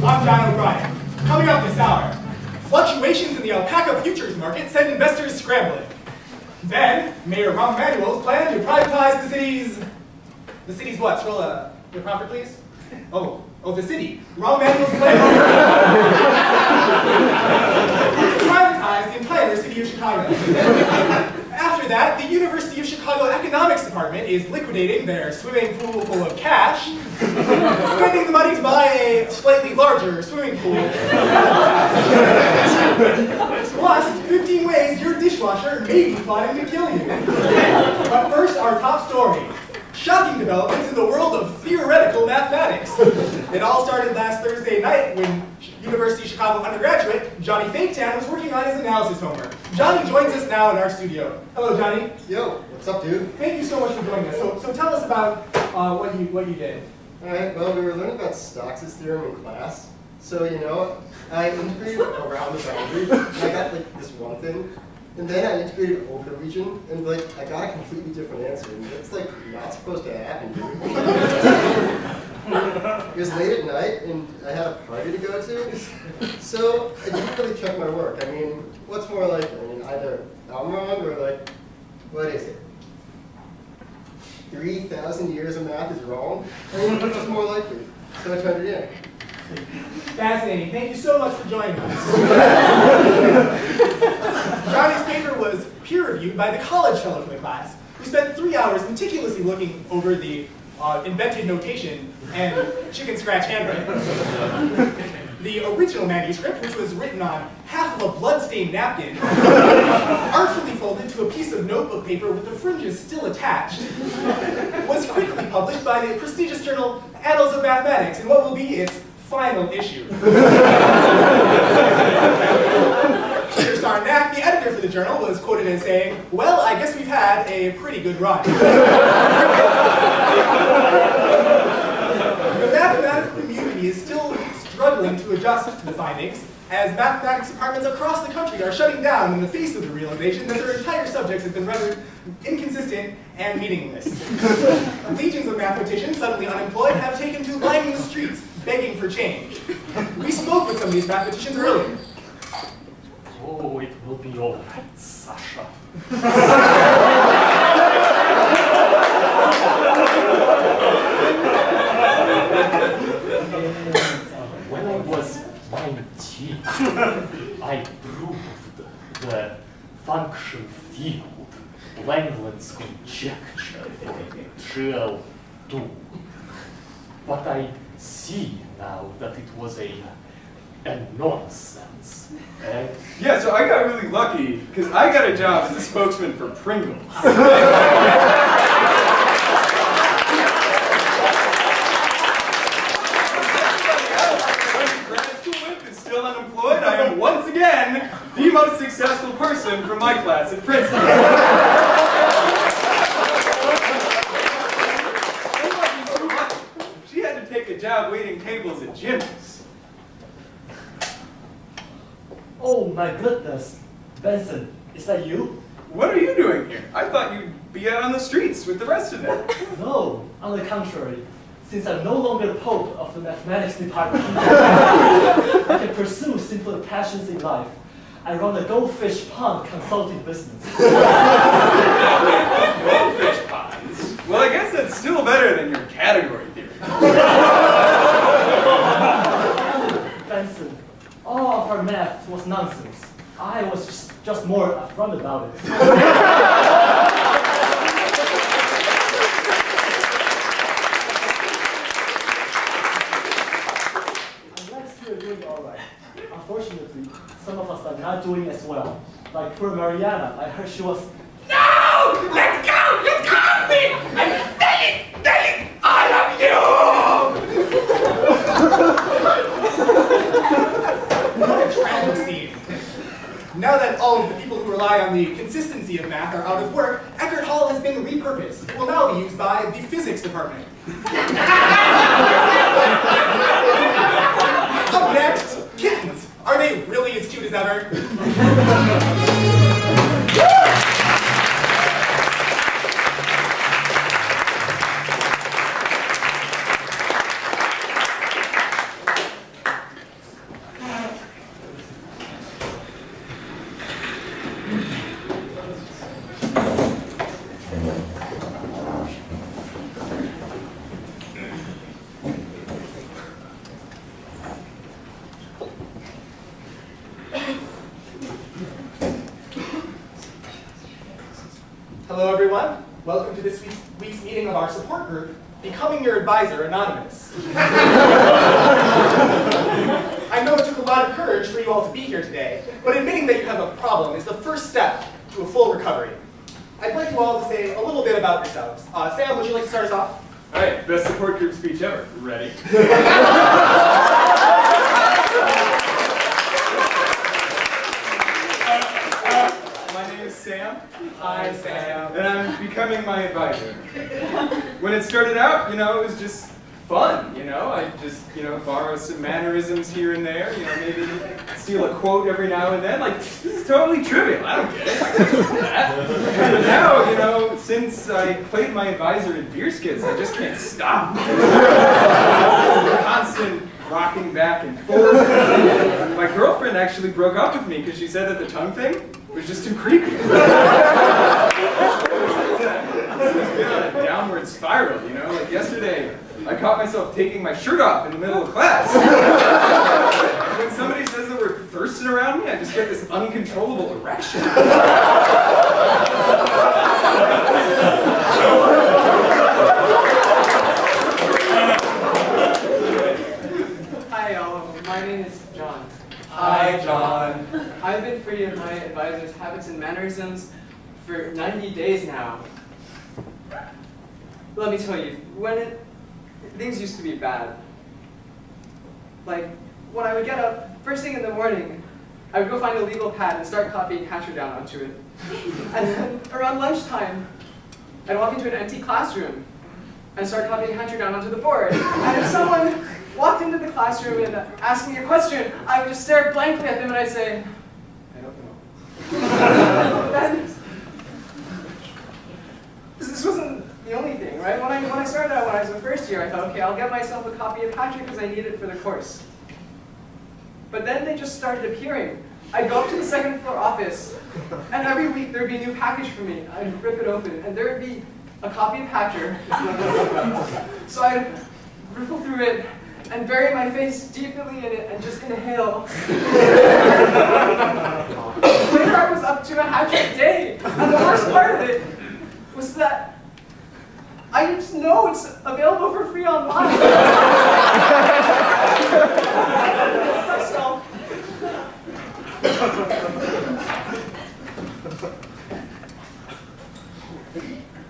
I'm John O'Brien. Coming up this hour, fluctuations in the alpaca futures market send investors scrambling. Then, Mayor Rahm Emanuel's plan to privatize the city's what? Scroll your proper, please. Oh, the city. Rahm Emanuel's plan to privatize the entire city of Chicago. After that, the University of Chicago Economics Department is liquidating their swimming pool full of cash, spending the money to buy a slightly larger swimming pool. Plus, 15 ways your dishwasher may be plotting to kill you. But first, our top story. Shocking developments in the world of theoretical mathematics. It all started last Thursday night when University of Chicago undergraduate Johnny Faketown was working on his analysis homework. Johnny joins us now in our studio. Hello, Johnny. Yo, what's up, dude? Thank you so much for joining us. So tell us about what you did. All right, well, we were learning about Stokes' theorem in class. So, you know, I integrated around the boundary, and I got, like, this one thing. And then I integrated over the region, and, like, I got a completely different answer. And it's, like, not supposed to happen, dude. It was late at night, and I had a party to go to. So I didn't really check my work. I mean, what's more likely? I mean, either I'm wrong, or, like, what is it? 3,000 years of math is wrong? I mean, which is more likely? So I turned it in. Fascinating. Thank you so much for joining us. Johnny's paper was peer-reviewed by the college fellow from the class, who spent 3 hours meticulously looking over the invented notation and chicken scratch handwriting. The original manuscript, which was written on half of a blood-stained napkin, artfully folded to a piece of notebook paper with the fringes still attached, was quickly published by the prestigious journal Annals of Mathematics in what will be its final issue. Peter Sarnak, the editor for the journal, was quoted as saying, "Well, I guess we've had a pretty good run." The mathematical community is still struggling to adjust to the findings, as mathematics departments across the country are shutting down in the face of the realization that their entire subject has been rendered inconsistent and meaningless. Legions of mathematicians, suddenly unemployed, have taken to lining the streets, begging for change. We spoke with some of these mathematicians earlier. Oh, it will be all right, Sasha. When I was 19, I proved the function field Langland's conjecture for a trivial tool. But I see now that it was a nonsense. Yeah, so I got really lucky because I got a job as a spokesman for Pringles. Still unemployed, I am once again the most successful person from my class at Princeton. She had to take a job waiting tables at Jimmy's. Oh my goodness, Benson, is that you? What are you doing here? I thought you'd be out on the streets with the rest of them. No, on the contrary. Since I'm no longer Pope of the mathematics department, I can pursue simpler passions in life. I run a goldfish pond consulting business. Goldfish ponds? Well, I guess that's still better than your category theory. Benson, all of our math was nonsense. I was just more upfront about it. Unfortunately, some of us are not doing as well. Like poor Mariana, I heard she was... No! Let go! Let go of me! I'm telling all of you! What a tragic scene. Now that all of the people who rely on the consistency of math are out of work, Eckert Hall has been repurposed. It will now be used by the physics department. Up next, kittens. Are they really as cute as ever? welcome to this week's meeting of our support group, Becoming Your Advisor Anonymous. I know it took a lot of courage for you all to be here today, but admitting that you have a problem is the first step to a full recovery. I'd like you all to say a little bit about yourselves. Sam, would you like to start us off? All right, best support group speech ever. Ready? My name is Sam. Hi, Sam. And I'm becoming my advisor. When it started out, it was just fun, I just, borrow some mannerisms here and there, maybe steal a quote every now and then. Like, this is totally trivial. I don't get it. I can't do that. But now, since I played my advisor in beer skits, I just can't stop. Constant rocking back and forth. My girlfriend actually broke up with me because she said that the tongue thing was just too creepy. It's been on a downward spiral, Like yesterday, I caught myself taking my shirt off in the middle of class. When somebody says that we're thirsting around me, I just get this uncontrollable erection. Hi, all. My name is John. Hi, John. I've been free of my advisor's habits and mannerisms for 90 days now. Let me tell you, things used to be bad. Like, when I would get up, first thing in the morning, I would go find a legal pad and start copying Hatcher down onto it. And then, around lunchtime, I'd walk into an empty classroom and start copying Hatcher down onto the board. And if someone walked into the classroom and asked me a question, I would just stare blankly at them and I'd say, I don't know. And this wasn't the only thing, right? When I started out, when I was in first year, I thought, okay, I'll get myself a copy of Hatcher because I need it for the course. But then they just started appearing. I'd go up to the second floor office, and every week there'd be a new package for me. I'd rip it open, and there'd be a copy of Hatcher. So I'd riffle through it and bury my face deeply in it and just inhale. Later I was up to a Hatcher day, and the worst part of it was that I just know it's available for free online. Myself.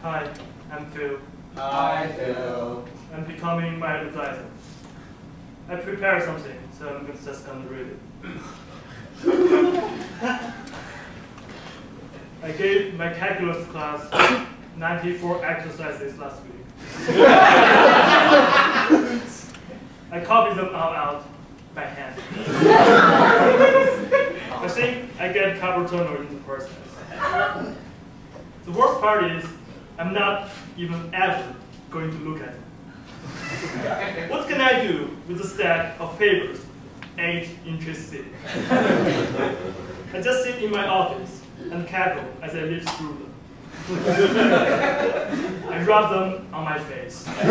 Hi, I'm Phil. Hi, Phil. I'm becoming my advisor. I prepared something, so I'm just going to read it. I gave my calculus class 94 exercises last week. I copied them all out by hand. I think I get carpal tunnel in the process. The worst part is I'm not even ever going to look at it. What can I do with a stack of papers 8 inches thick? I just sit in my office and cackle as I live through them. I rub them on my face. As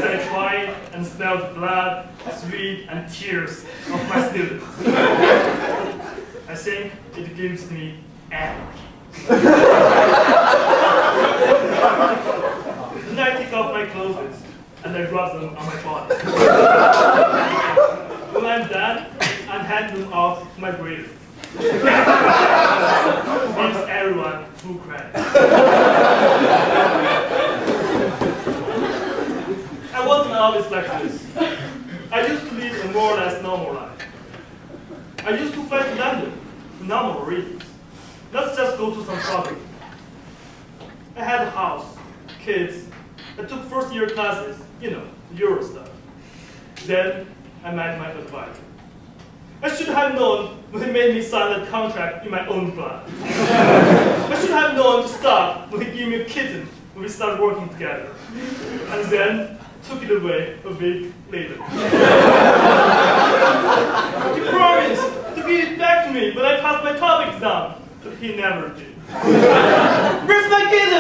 I try and smell the blood, sweat, and tears of my students. I think it gives me energy. Then I take off my clothes and I rub them on my body. When I'm done, I hand them off to my grader. Gives everyone full credit. I wasn't always like this. I used to live a more or less normal life. I used to fly to London for normal reasons. Let's just go to some shopping. I had a house, kids. I took first-year classes, Euro stuff. Then I met my advisor. I should have known when he made me sign that contract in my own blood. I should have known to stop when he gave me a kitten when we started working together. And then took it away a week later. He promised to give it back to me when I passed my top exam, but he never did. Where's my kitten?